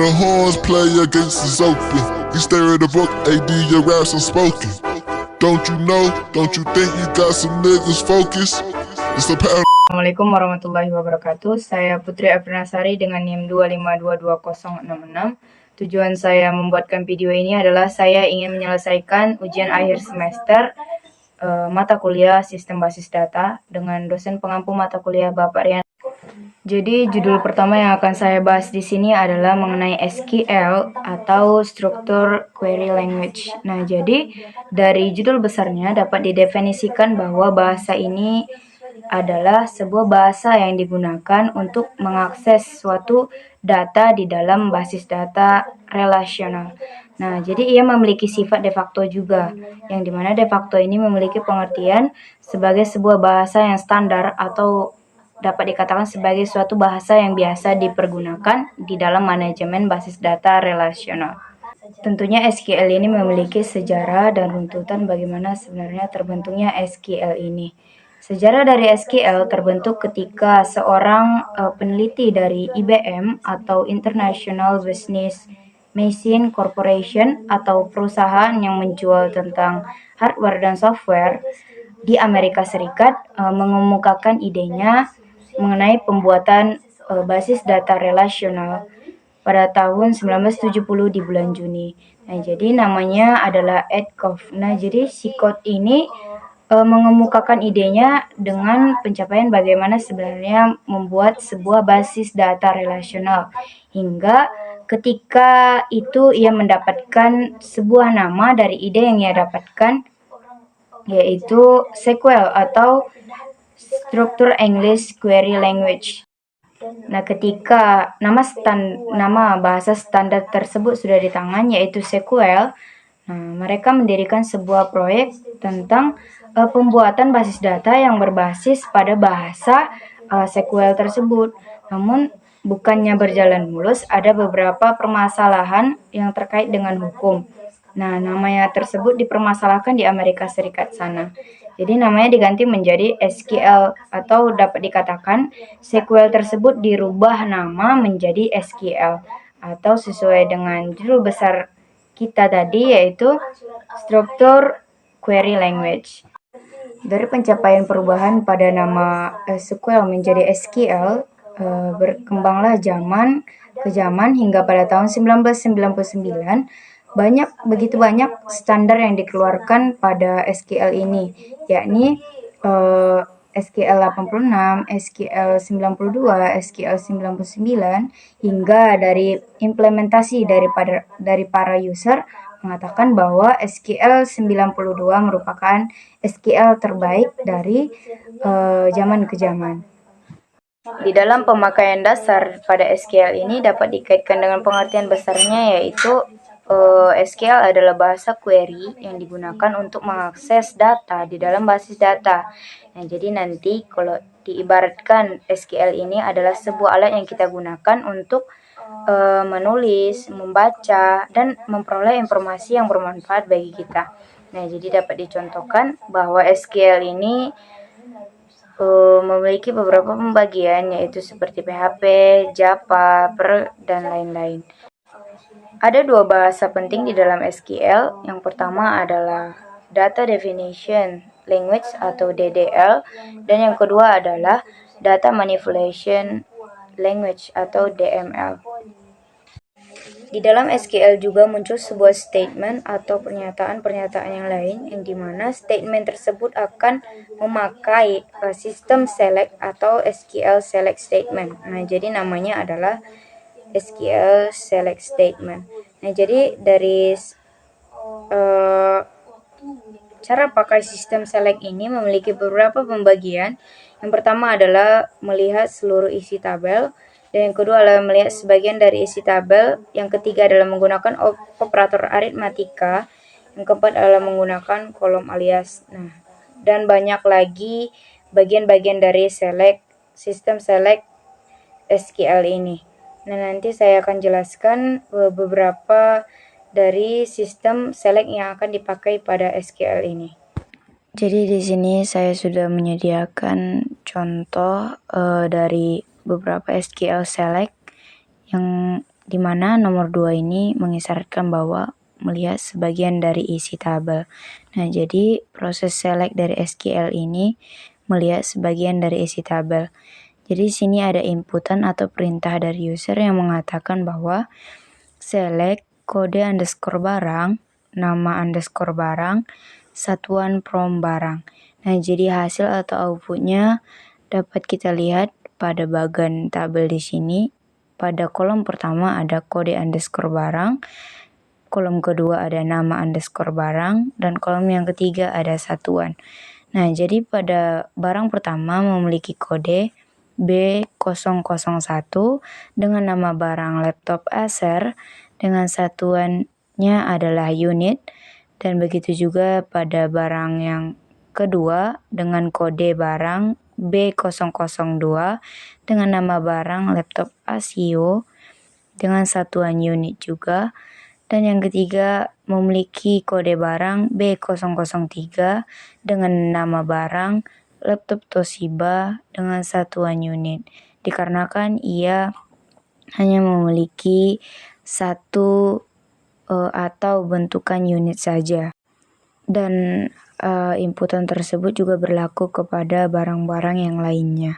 the horns play against is open. You stare at the book, AD, your raps unspoken. Don't you know? Don't you think you got some niggas focus? It's a power. Assalamualaikum warahmatullahi wabarakatuh. Saya Putri Aprinasari dengan NIM 2522066. Tujuan saya membuatkan video ini adalah saya ingin menyelesaikan ujian akhir semester mata kuliah Sistem Basis Data dengan dosen pengampu mata kuliah Bapak Rian. Jadi judul pertama yang akan saya bahas di sini adalah mengenai SQL atau Structure Query Language. Nah, jadi dari judul besarnya dapat didefinisikan bahwa bahasa ini adalah sebuah bahasa yang digunakan untuk mengakses suatu data di dalam basis data relasional. Nah, jadi ia memiliki sifat de facto juga, yang dimana de facto ini memiliki pengertian sebagai sebuah bahasa yang standar atau dapat dikatakan sebagai suatu bahasa yang biasa dipergunakan di dalam manajemen basis data relasional. Tentunya SQL ini memiliki sejarah dan runtutan bagaimana sebenarnya terbentuknya SQL ini. Sejarah dari SQL terbentuk ketika seorang peneliti dari IBM atau International Business Machine Corporation atau perusahaan yang menjual tentang hardware dan software di Amerika Serikat mengemukakan idenya mengenai pembuatan basis data relasional pada tahun 1970 di bulan Juni. Nah, jadi namanya adalah Ed Koff. Nah, jadi si Koff ini mengemukakan idenya dengan pencapaian bagaimana sebenarnya membuat sebuah basis data relasional. Hingga ketika itu ia mendapatkan sebuah nama dari ide yang ia dapatkan, yaitu SQL atau Structure English Query Language. Nah, ketika nama bahasa standar tersebut sudah di tangan, yaitu SQL, mereka mendirikan sebuah proyek tentang pembuatan basis data yang berbasis pada bahasa SQL tersebut. Namun, bukannya berjalan mulus, ada beberapa permasalahan yang terkait dengan hukum. Nah, namanya tersebut dipermasalahkan di Amerika Serikat sana. Jadi namanya diganti menjadi SQL atau dapat dikatakan SQL tersebut dirubah nama menjadi SQL atau sesuai dengan judul besar kita tadi, yaitu Structure Query Language. Dari pencapaian perubahan pada nama SQL menjadi SQL, berkembanglah zaman ke zaman hingga pada tahun 1999 begitu banyak standar yang dikeluarkan pada SQL ini, yakni SQL 86, SQL 92, SQL 99, hingga dari implementasi dari para user mengatakan bahwa SQL 92 merupakan SQL terbaik dari zaman ke zaman. Di dalam pemakaian dasar pada SQL ini dapat dikaitkan dengan pengertian besarnya, yaitu SQL adalah bahasa query yang digunakan untuk mengakses data di dalam basis data. Nah, jadi nanti kalau diibaratkan SQL ini adalah sebuah alat yang kita gunakan untuk menulis, membaca, dan memperoleh informasi yang bermanfaat bagi kita. Nah, jadi dapat dicontohkan bahwa SQL ini memiliki beberapa pembagian, yaitu seperti PHP, Java, Perl, dan lain-lain. Ada dua bahasa penting di dalam SQL. Yang pertama adalah Data Definition Language atau DDL, dan yang kedua adalah Data Manipulation Language atau DML. Di dalam SQL juga muncul sebuah statement atau pernyataan-pernyataan yang lain, yang dimana statement tersebut akan memakai sistem select atau SQL select statement. Nah, jadi namanya adalah SQL select statement. Nah, jadi dari cara pakai sistem select ini memiliki beberapa pembagian. Yang pertama adalah melihat seluruh isi tabel, dan yang kedua adalah melihat sebagian dari isi tabel. Yang ketiga adalah menggunakan operator aritmatika. Yang keempat adalah menggunakan kolom alias. Nah, dan banyak lagi bagian-bagian dari sistem select SQL ini. Nah, nanti saya akan jelaskan beberapa dari sistem select yang akan dipakai pada SQL ini. Jadi di sini saya sudah menyediakan contoh dari beberapa SQL select yang di mana nomor 2 ini mengisyaratkan bahwa melihat sebagian dari isi tabel. Nah, jadi proses select dari SQL ini melihat sebagian dari isi tabel. Jadi sini ada inputan atau perintah dari user yang mengatakan bahwa select kode underscore barang, nama underscore barang, satuan from barang. Nah, jadi hasil atau outputnya dapat kita lihat pada bagian tabel di sini. Pada kolom pertama ada kode underscore barang, kolom kedua ada nama underscore barang, dan kolom yang ketiga ada satuan. Nah, jadi pada barang pertama memiliki kode B001 dengan nama barang laptop Acer dengan satuannya adalah unit, dan begitu juga pada barang yang kedua dengan kode barang B002 dengan nama barang laptop ASIO dengan satuan unit juga, dan yang ketiga memiliki kode barang B003 dengan nama barang laptop Toshiba dengan satuan unit, dikarenakan ia hanya memiliki satu atau bentukan unit saja. Dan inputan tersebut juga berlaku kepada barang-barang yang lainnya.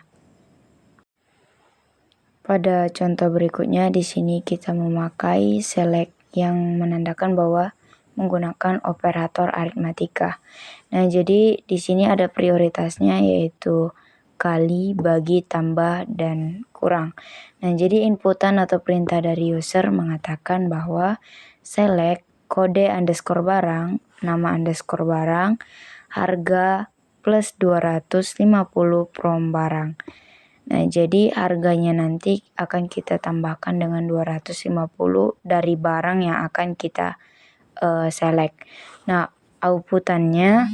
Pada contoh berikutnya di sini kita memakai select yang menandakan bahwa menggunakan operator aritmatika. Nah, jadi di sini ada prioritasnya yaitu kali, bagi, tambah, dan kurang. Nah, jadi inputan atau perintah dari user mengatakan bahwa select kode underscore barang, nama underscore barang, harga plus 250 from barang. Nah, jadi harganya nanti akan kita tambahkan dengan 250 dari barang yang akan kita select. Nah, outputannya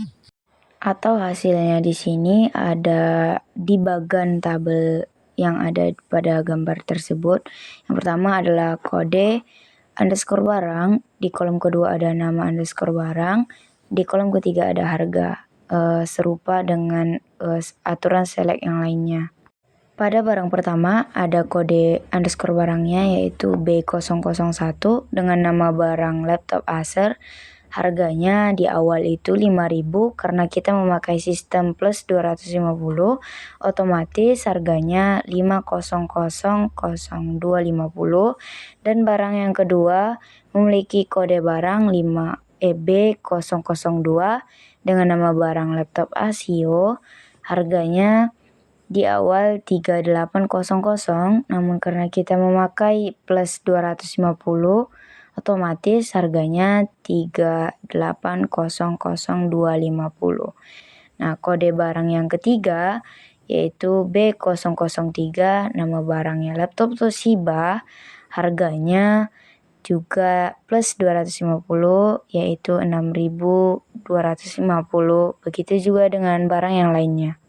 atau hasilnya di sini ada di bagian tabel yang ada pada gambar tersebut. Yang pertama adalah kode underscore barang, di kolom kedua ada nama underscore barang, di kolom ketiga ada harga, serupa dengan aturan select yang lainnya. Pada barang pertama ada kode underscore barangnya yaitu B001 dengan nama barang laptop Acer. Harganya di awal itu 5.000 karena kita memakai sistem plus 250, otomatis harganya 5000250. Dan barang yang kedua memiliki kode barang B002 dengan nama barang laptop ASIO. Harganya di awal 3800, namun karena kita memakai plus 250, otomatis harganya 3800250. Nah, kode barang yang ketiga yaitu B003, nama barangnya laptop Toshiba, harganya juga plus 250 yaitu 6250. Begitu juga dengan barang yang lainnya.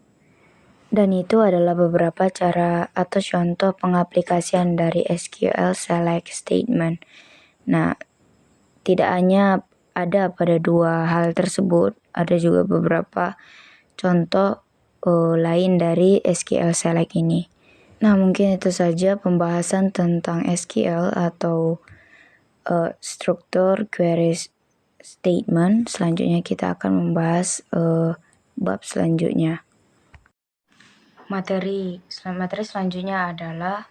Dan itu adalah beberapa cara atau contoh pengaplikasian dari SQL select statement. Nah, tidak hanya ada pada dua hal tersebut, ada juga beberapa contoh lain dari SQL select ini. Nah, mungkin itu saja pembahasan tentang SQL atau struktur query statement. Selanjutnya kita akan membahas bab selanjutnya. Materi selanjutnya adalah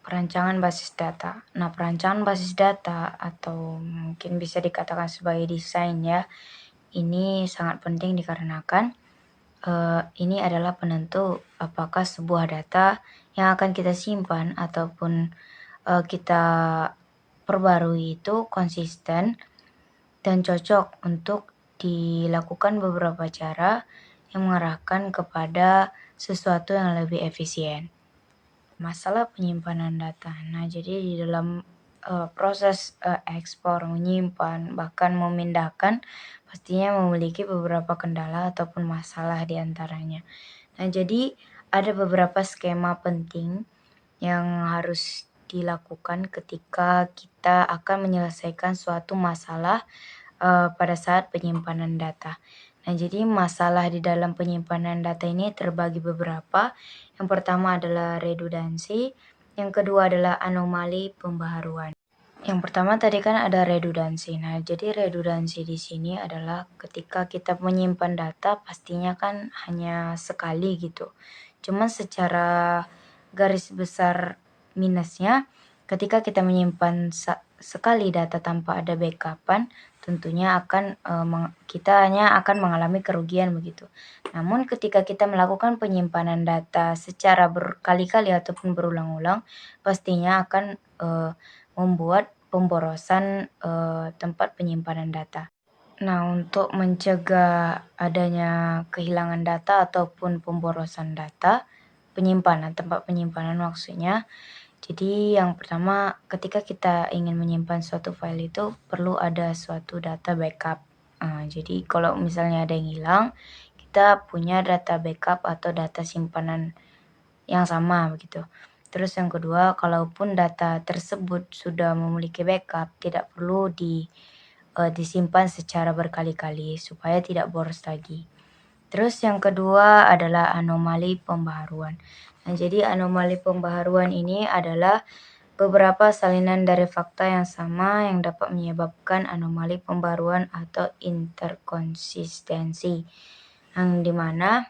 perancangan basis data. Nah, perancangan basis data atau mungkin bisa dikatakan sebagai desain ya, ini sangat penting dikarenakan ini adalah penentu apakah sebuah data yang akan kita simpan ataupun kita perbarui itu konsisten dan cocok untuk dilakukan beberapa cara yang mengarahkan kepada sesuatu yang lebih efisien. Masalah penyimpanan data. Nah, jadi di dalam proses ekspor, menyimpan, bahkan memindahkan pastinya memiliki beberapa kendala ataupun masalah di antaranya. Nah, jadi ada beberapa skema penting yang harus dilakukan ketika kita akan menyelesaikan suatu masalah pada saat penyimpanan data. Nah, jadi masalah di dalam penyimpanan data ini terbagi beberapa. Yang pertama adalah redundansi, Yang kedua adalah anomali pembaharuan. Yang pertama tadi kan ada redundansi. Nah, jadi redundansi di sini adalah ketika kita menyimpan data pastinya kan hanya sekali gitu. Cuman secara garis besar minusnya ketika kita menyimpan sekali data tanpa ada backupan, tentunya kita hanya akan mengalami kerugian begitu. Namun ketika kita melakukan penyimpanan data secara berkali-kali ataupun berulang-ulang, pastinya akan membuat pemborosan tempat penyimpanan data. Nah, untuk mencegah adanya kehilangan data ataupun pemborosan data, tempat penyimpanan maksudnya. Jadi yang pertama, ketika kita ingin menyimpan suatu file itu perlu ada suatu data backup. Jadi kalau misalnya ada yang hilang, kita punya data backup atau data simpanan yang sama begitu. Terus yang kedua, kalaupun data tersebut sudah memiliki backup, tidak perlu disimpan secara berkali-kali supaya tidak boros lagi. Terus yang kedua adalah anomali pembaharuan. Nah, jadi anomali pembaharuan ini adalah beberapa salinan dari fakta yang sama yang dapat menyebabkan anomali pembaharuan atau interkonsistensi. Yang dimana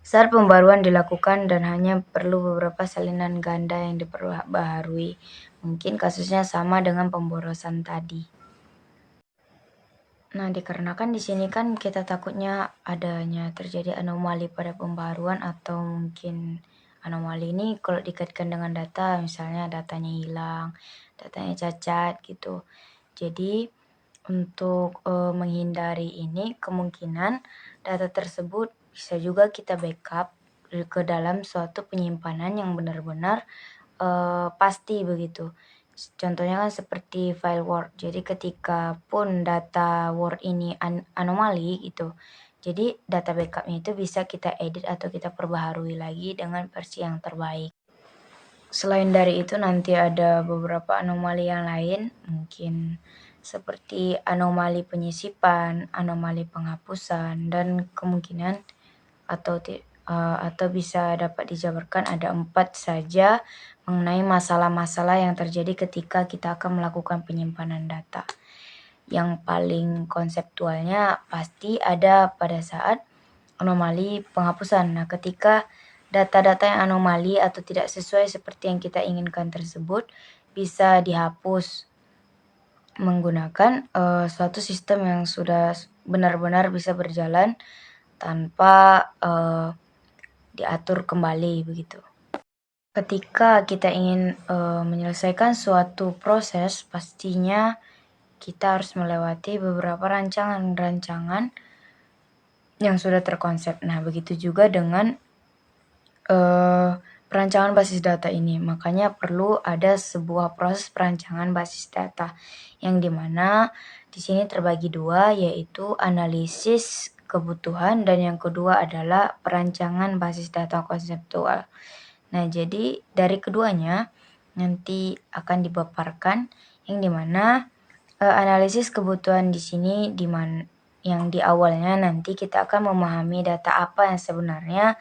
saat pembaruan dilakukan dan hanya perlu beberapa salinan ganda yang diperbaharui. Mungkin kasusnya sama dengan pemborosan tadi. Nah, dikarenakan di sini kan kita takutnya adanya terjadi anomali pada pembaruan atau mungkin anomali ini kalau dikaitkan dengan data, misalnya datanya hilang, datanya cacat gitu. Jadi untuk menghindari ini, kemungkinan data tersebut bisa juga kita backup ke dalam suatu penyimpanan yang benar-benar pasti begitu. Contohnya kan seperti file Word. Jadi ketika pun data Word ini anomali gitu, jadi data backupnya itu bisa kita edit atau kita perbaharui lagi dengan versi yang terbaik. Selain dari itu nanti ada beberapa anomali yang lain, mungkin seperti anomali penyisipan, anomali penghapusan, dan kemungkinan atau bisa dapat dijabarkan ada 4 saja mengenai masalah-masalah yang terjadi ketika kita akan melakukan penyimpanan data. Yang paling konseptualnya pasti ada pada saat anomali penghapusan. Nah, ketika data-data yang anomali atau tidak sesuai seperti yang kita inginkan tersebut bisa dihapus menggunakan suatu sistem yang sudah benar-benar bisa berjalan tanpa diatur kembali begitu. Ketika kita ingin menyelesaikan suatu proses, pastinya kita harus melewati beberapa rancangan-rancangan yang sudah terkonsep. Nah, begitu juga dengan perancangan basis data ini. Makanya perlu ada sebuah proses perancangan basis data yang dimana di sini terbagi dua, yaitu analisis kebutuhan dan yang kedua adalah perancangan basis data konseptual. Nah, jadi dari keduanya nanti akan dipaparkan yang dimana analisis kebutuhan di sini yang di awalnya nanti kita akan memahami data apa yang sebenarnya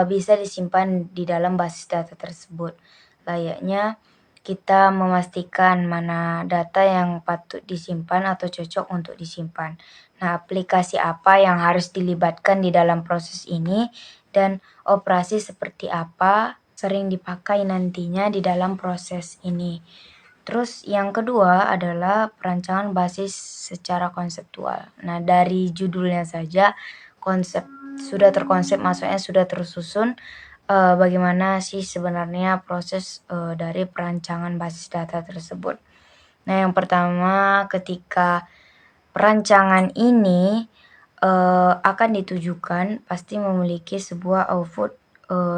bisa disimpan di dalam basis data tersebut. Layaknya kita memastikan mana data yang patut disimpan atau cocok untuk disimpan. Nah, aplikasi apa yang harus dilibatkan di dalam proses ini dan operasi seperti apa sering dipakai nantinya di dalam proses ini. Terus yang kedua adalah perancangan basis secara konseptual. Nah, dari judulnya saja sudah terkonsep, maksudnya sudah tersusun bagaimana sih sebenarnya proses dari perancangan basis data tersebut. Nah, yang pertama ketika perancangan ini akan ditujukan pasti memiliki sebuah output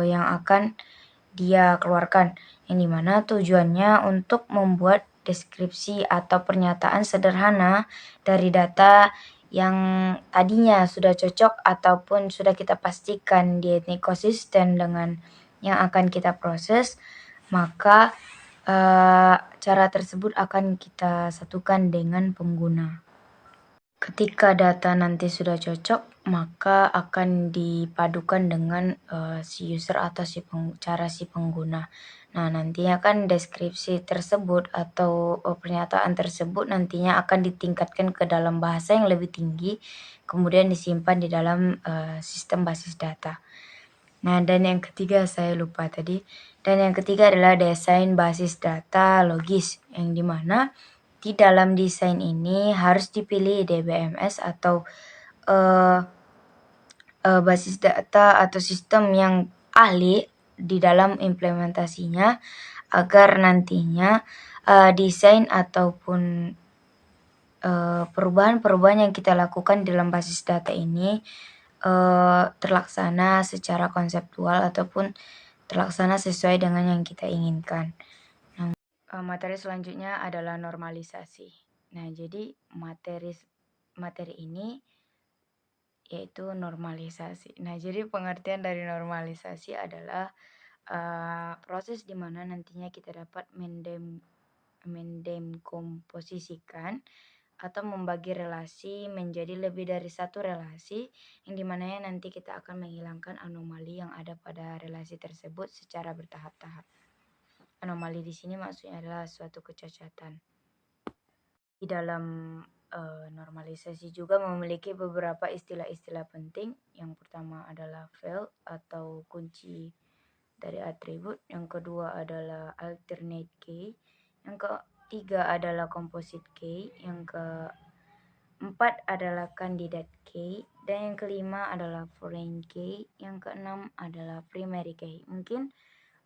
yang akan dia keluarkan, yang dimana tujuannya untuk membuat deskripsi atau pernyataan sederhana dari data yang tadinya sudah cocok ataupun sudah kita pastikan dia ini konsisten dengan yang akan kita proses, maka cara tersebut akan kita satukan dengan pengguna. Ketika data nanti sudah cocok, maka akan dipadukan dengan si user atau cara si pengguna. Nah, nantinya kan deskripsi tersebut atau pernyataan tersebut nantinya akan ditingkatkan ke dalam bahasa yang lebih tinggi, kemudian disimpan di dalam sistem basis data. Nah, dan yang ketiga saya lupa tadi. Dan yang ketiga adalah desain basis data logis, yang dimana di dalam desain ini harus dipilih DBMS atau basis data atau sistem yang ahli di dalam implementasinya, agar nantinya desain ataupun perubahan-perubahan yang kita lakukan dalam basis data ini terlaksana secara konseptual ataupun terlaksana sesuai dengan yang kita inginkan. Materi selanjutnya adalah normalisasi. Nah, jadi materi ini yaitu normalisasi. Nah, jadi pengertian dari normalisasi adalah proses di mana nantinya kita dapat mendemkomposisikan atau membagi relasi menjadi lebih dari satu relasi, yang dimana nanti kita akan menghilangkan anomali yang ada pada relasi tersebut secara bertahap-tahap. Anomali di sini maksudnya adalah suatu kecacatan. Di dalam normalisasi juga memiliki beberapa istilah-istilah penting. Yang pertama adalah fail atau kunci dari atribut. Yang kedua adalah alternate key. Yang ketiga adalah composite key. Yang keempat adalah candidate key. Dan yang kelima adalah foreign key. Yang keenam adalah primary key. Mungkin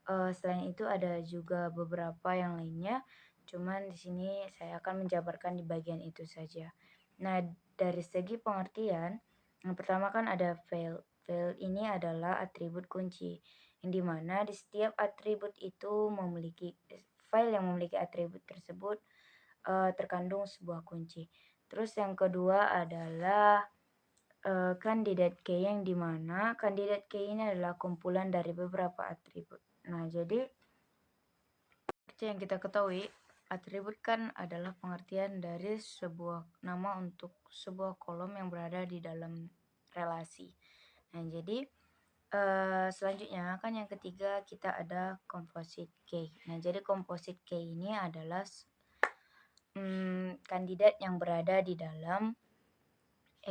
selain itu ada juga beberapa yang lainnya, cuman di sini saya akan menjabarkan di bagian itu saja. Nah, dari segi pengertian, yang pertama kan ada fail. Fail ini adalah atribut kunci, yang dimana di setiap atribut itu memiliki file yang memiliki atribut tersebut terkandung sebuah kunci. Terus yang kedua adalah candidate key, yang dimana candidate key ini adalah kumpulan dari beberapa atribut. Nah, jadi seperti yang kita ketahui, atribut kan adalah pengertian dari sebuah nama untuk sebuah kolom yang berada di dalam relasi. Nah, jadi selanjutnya kan yang ketiga kita ada composite key. Nah, jadi composite key ini adalah kandidat yang berada di dalam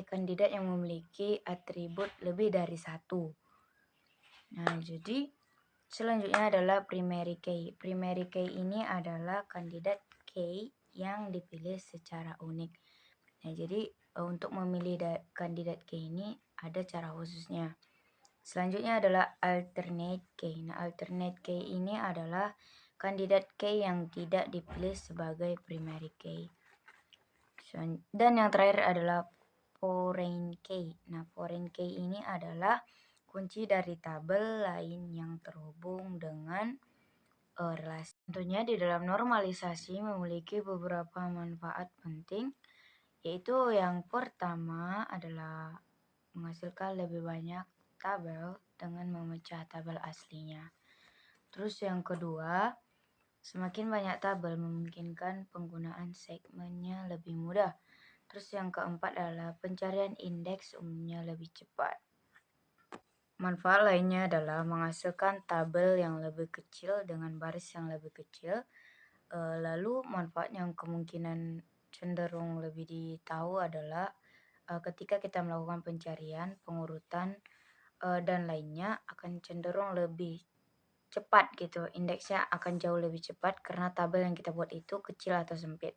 kandidat yang memiliki atribut lebih dari satu. Nah, jadi selanjutnya adalah primary key. Primary key ini adalah kandidat key yang dipilih secara unik. Nah, jadi untuk memilih kandidat key ini ada cara khususnya. Selanjutnya adalah alternate key. Nah, alternate key ini adalah kandidat key yang tidak dipilih sebagai primary key. Dan yang terakhir adalah foreign key. Nah, foreign key ini adalah kunci dari tabel lain yang terhubung dengan relasi. Tentunya di dalam normalisasi memiliki beberapa manfaat penting, yaitu yang pertama adalah menghasilkan lebih banyak tabel dengan memecah tabel aslinya. Terus yang kedua, semakin banyak tabel memungkinkan penggunaan segmennya lebih mudah. Terus yang keempat adalah pencarian indeks umumnya lebih cepat. Manfaat lainnya adalah menghasilkan tabel yang lebih kecil dengan baris yang lebih kecil. Lalu manfaat yang kemungkinan cenderung lebih ditahu adalah ketika kita melakukan pencarian, pengurutan, dan lainnya akan cenderung lebih cepat gitu. Indeksnya akan jauh lebih cepat karena tabel yang kita buat itu kecil atau sempit.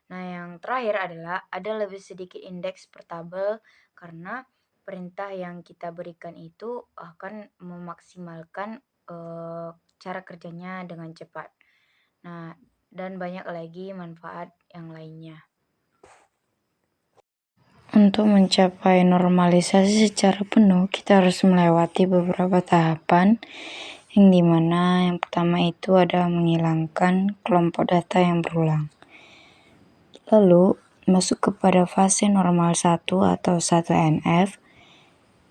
Nah, yang terakhir adalah ada lebih sedikit indeks per tabel karena perintah yang kita berikan itu akan memaksimalkan cara kerjanya dengan cepat. Nah, dan banyak lagi manfaat yang lainnya. Untuk mencapai normalisasi secara penuh, kita harus melewati beberapa tahapan, yang dimana yang pertama itu ada menghilangkan kelompok data yang berulang. Lalu masuk kepada fase normal 1 atau 1NF,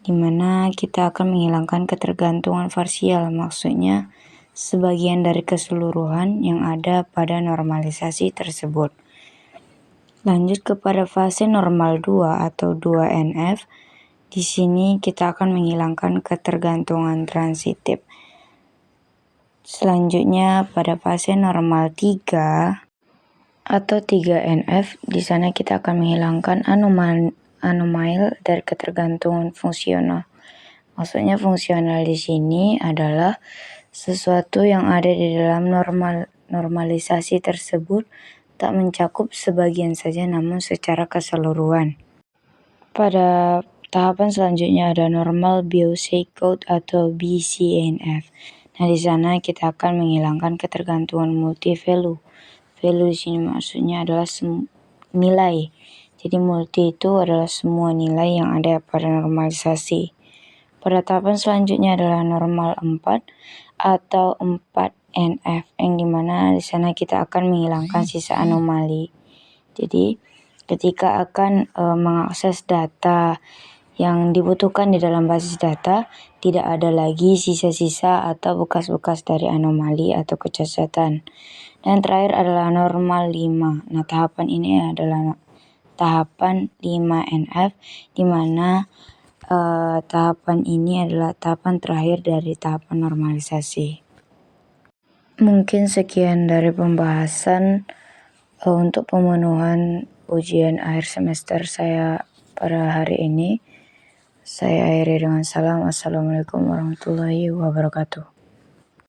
di mana kita akan menghilangkan ketergantungan parsial, maksudnya sebagian dari keseluruhan yang ada pada normalisasi tersebut. Lanjut kepada fase normal 2 atau 2NF. Di sini kita akan menghilangkan ketergantungan transitif. Selanjutnya pada fase normal 3 atau 3NF, di sana kita akan menghilangkan anomali dari ketergantungan fungsional. Maksudnya fungsional di sini adalah sesuatu yang ada di dalam normalisasi tersebut tak mencakup sebagian saja namun secara keseluruhan. Pada tahapan selanjutnya ada normal biopsychote atau BCNF. Nah, di sana kita akan menghilangkan ketergantungan multi value. Value di sini maksudnya adalah nilai. Jadi multi itu adalah semua nilai yang ada pada normalisasi. Pada tahapan selanjutnya adalah normal 4 atau 4NF, yang dimana di sana kita akan menghilangkan sisa anomali. Jadi ketika akan mengakses data yang dibutuhkan di dalam basis data, tidak ada lagi sisa-sisa atau bekas-bekas dari anomali atau kecacatan. Dan terakhir adalah normal 5. Nah, tahapan ini adalah tahapan 5NF, di mana tahapan ini adalah tahapan terakhir dari tahapan normalisasi. Mungkin sekian dari pembahasan untuk pemenuhan ujian akhir semester saya pada hari ini. Saya akhiri dengan salam. Assalamualaikum warahmatullahi wabarakatuh.